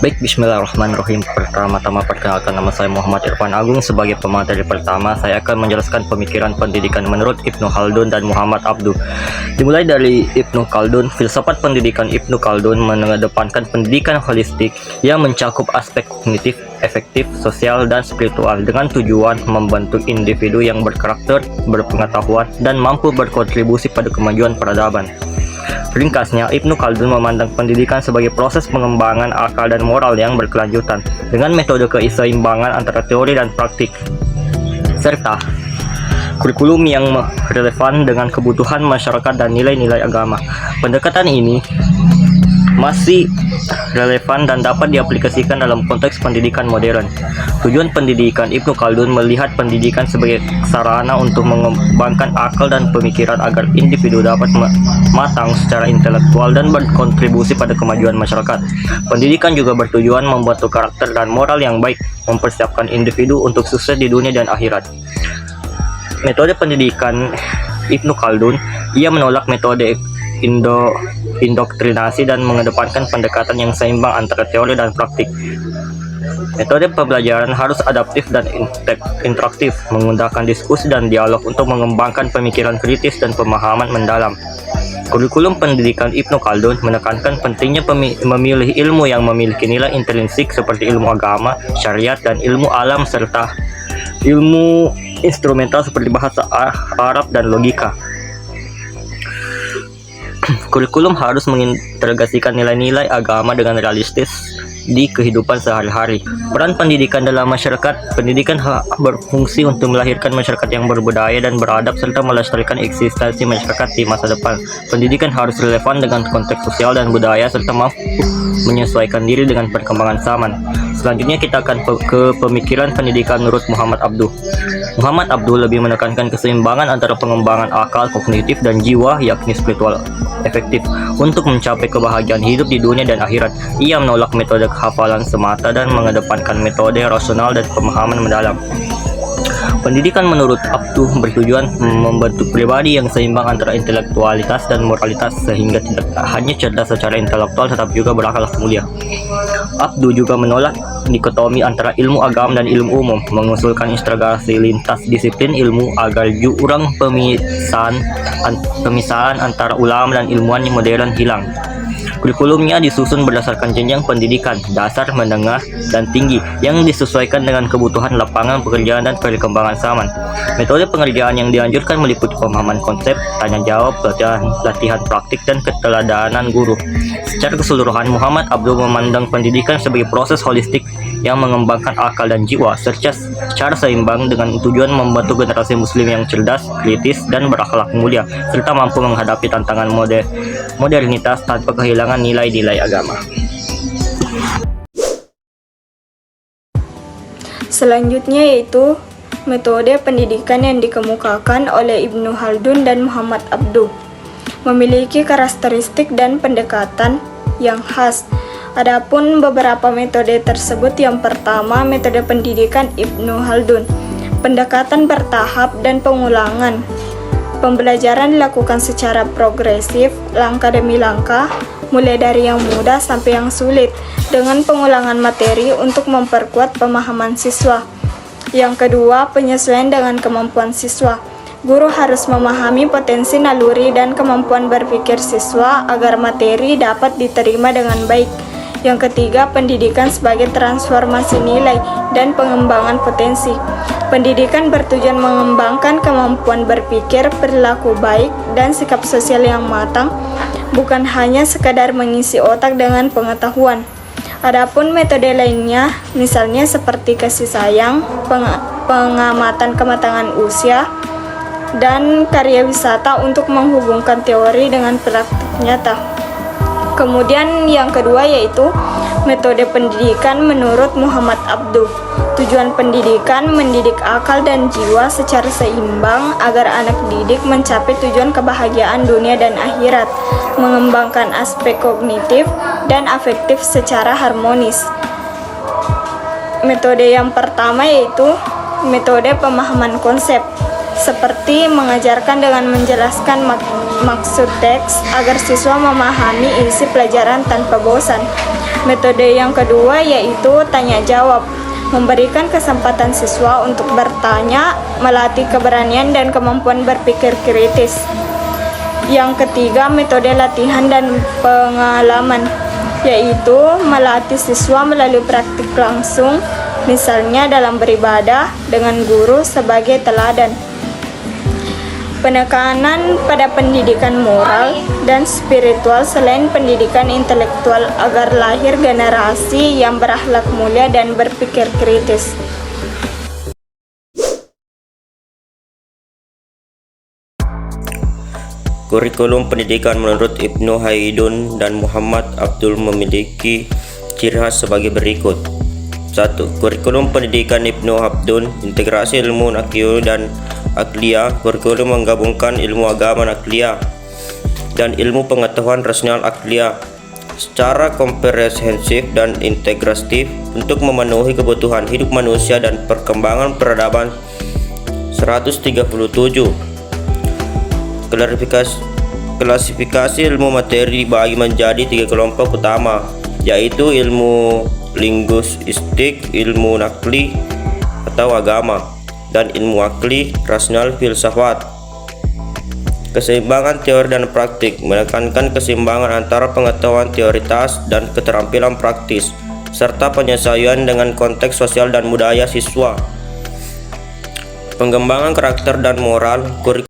Baik, bismillahirrahmanirrahim. Pertama-tama perkenalkan, nama saya Muhammad Irfan Agung. Sebagai pemateri pertama, saya akan menjelaskan pemikiran pendidikan menurut Ibnu Khaldun dan Muhammad Abduh. Dimulai dari Ibnu Khaldun, filsafat pendidikan Ibnu Khaldun mengedepankan pendidikan holistik yang mencakup aspek kognitif, efektif, sosial, dan spiritual dengan tujuan membentuk individu yang berkarakter, berpengetahuan, dan mampu berkontribusi pada kemajuan peradaban. Ringkasnya, Ibnu Khaldun memandang pendidikan sebagai proses pengembangan akal dan moral yang berkelanjutan dengan metode keseimbangan antara teori dan praktik, serta kurikulum yang relevan dengan kebutuhan masyarakat dan nilai-nilai agama. Pendekatan ini masih relevan dan dapat diaplikasikan dalam konteks pendidikan modern. Tujuan pendidikan Ibnu Khaldun melihat pendidikan sebagai sarana untuk mengembangkan akal dan pemikiran agar individu dapat matang secara intelektual dan berkontribusi pada kemajuan masyarakat. Pendidikan juga bertujuan membentuk karakter dan moral yang baik, mempersiapkan individu untuk sukses di dunia dan akhirat. Metode pendidikan Ibnu Khaldun, ia menolak metode indoktrinasi dan mengedepankan pendekatan yang seimbang antara teori dan praktik. Metode pembelajaran harus adaptif dan interaktif, menggunakan diskusi dan dialog untuk mengembangkan pemikiran kritis dan pemahaman mendalam. Kurikulum pendidikan Ibnu Khaldun menekankan pentingnya memilih ilmu yang memiliki nilai intrinsik seperti ilmu agama, syariat, dan ilmu alam serta ilmu instrumental seperti bahasa Arab dan logika. Kurikulum harus mengintegrasikan nilai-nilai agama dengan realistis di kehidupan sehari-hari. Peran pendidikan dalam masyarakat. Pendidikan berfungsi untuk melahirkan masyarakat yang berbudaya dan beradab serta melestarikan eksistensi masyarakat di masa depan. Pendidikan harus relevan dengan konteks sosial dan budaya serta mampu menyesuaikan diri dengan perkembangan zaman. Selanjutnya kita akan ke pemikiran pendidikan menurut Muhammad Abduh. Muhammad Abduh lebih menekankan keseimbangan antara pengembangan akal, kognitif, dan jiwa, yakni spiritual efektif, untuk mencapai kebahagiaan hidup di dunia dan akhirat. Ia menolak metode hafalan semata dan mengedepankan metode rasional dan pemahaman mendalam. Pendidikan menurut Abduh bertujuan membentuk pribadi yang seimbang antara intelektualitas dan moralitas sehingga tidak hanya cerdas secara intelektual tetapi juga berakhlak mulia. Abduh juga menolak dikotomi antara ilmu agama dan ilmu umum, mengusulkan integrasi lintas disiplin ilmu agar jurang pemisahan antara ulama dan ilmuwan yang modern hilang. Kurikulumnya disusun berdasarkan jenjang pendidikan dasar, menengah, dan tinggi yang disesuaikan dengan kebutuhan lapangan pekerjaan dan perkembangan zaman. Metode pengerjaan yang dianjurkan meliputi pemahaman konsep, tanya jawab, latihan praktik, dan keteladanan guru. Secara keseluruhan, Muhammad Abduh memandang pendidikan sebagai proses holistik yang mengembangkan akal dan jiwa secara seimbang dengan tujuan membentuk generasi muslim yang cerdas, kritis, dan berakhlak mulia serta mampu menghadapi tantangan modernitas tanpa kehilangan nilai-nilai agama. Selanjutnya yaitu metode pendidikan yang dikemukakan oleh Ibnu Khaldun dan Muhammad Abduh, memiliki karakteristik dan pendekatan yang khas. Adapun beberapa metode tersebut, yang pertama metode pendidikan Ibnu Khaldun, pendekatan bertahap dan pengulangan. Pembelajaran dilakukan secara progresif, langkah demi langkah, mulai dari yang mudah sampai yang sulit, dengan pengulangan materi untuk memperkuat pemahaman siswa. Yang kedua, penyesuaian dengan kemampuan siswa. Guru harus memahami potensi naluri dan kemampuan berpikir siswa agar materi dapat diterima dengan baik. Yang ketiga, pendidikan sebagai transformasi nilai dan pengembangan potensi. Pendidikan bertujuan mengembangkan kemampuan berpikir, perilaku baik, dan sikap sosial yang matang, bukan hanya sekadar mengisi otak dengan pengetahuan. Adapun metode lainnya, misalnya seperti kasih sayang, pengamatan kematangan usia, dan karya wisata untuk menghubungkan teori dengan praktik nyata. Kemudian yang kedua yaitu metode pendidikan menurut Muhammad Abduh. Tujuan pendidikan mendidik akal dan jiwa secara seimbang agar anak didik mencapai tujuan kebahagiaan dunia dan akhirat, mengembangkan aspek kognitif dan afektif secara harmonis. Metode yang pertama yaitu metode pemahaman konsep, seperti mengajarkan dengan menjelaskan maksud teks agar siswa memahami isi pelajaran tanpa bosan. Metode yang kedua yaitu tanya jawab, memberikan kesempatan siswa untuk bertanya, melatih keberanian dan kemampuan berpikir kritis. Yang ketiga, metode latihan dan pengalaman, yaitu melatih siswa melalui praktik langsung, misalnya dalam beribadah dengan guru sebagai teladan. Penekanan pada pendidikan moral dan spiritual selain pendidikan intelektual agar lahir generasi yang berakhlak mulia dan berpikir kritis. Kurikulum pendidikan menurut Ibnu Khaldun dan Muhammad Abdul memiliki ciri khas sebagai berikut. 1. Kurikulum pendidikan Ibnu Khaldun, integrasi ilmu nakiyu dan akliyah. Kurikulum menggabungkan ilmu agama nakliyah dan ilmu pengetahuan rasional akliyah secara komprehensif dan integratif untuk memenuhi kebutuhan hidup manusia dan perkembangan peradaban. 137. Klasifikasi ilmu materi dibagi menjadi 3 kelompok utama, yaitu ilmu linguistik, ilmu nakli atau agama, dan ilmu akli, rasional, filsafat. Keseimbangan teori dan praktik menekankan keseimbangan antara pengetahuan teoritas dan keterampilan praktis, serta penyesuaian dengan konteks sosial dan budaya siswa. Pengembangan karakter dan moral.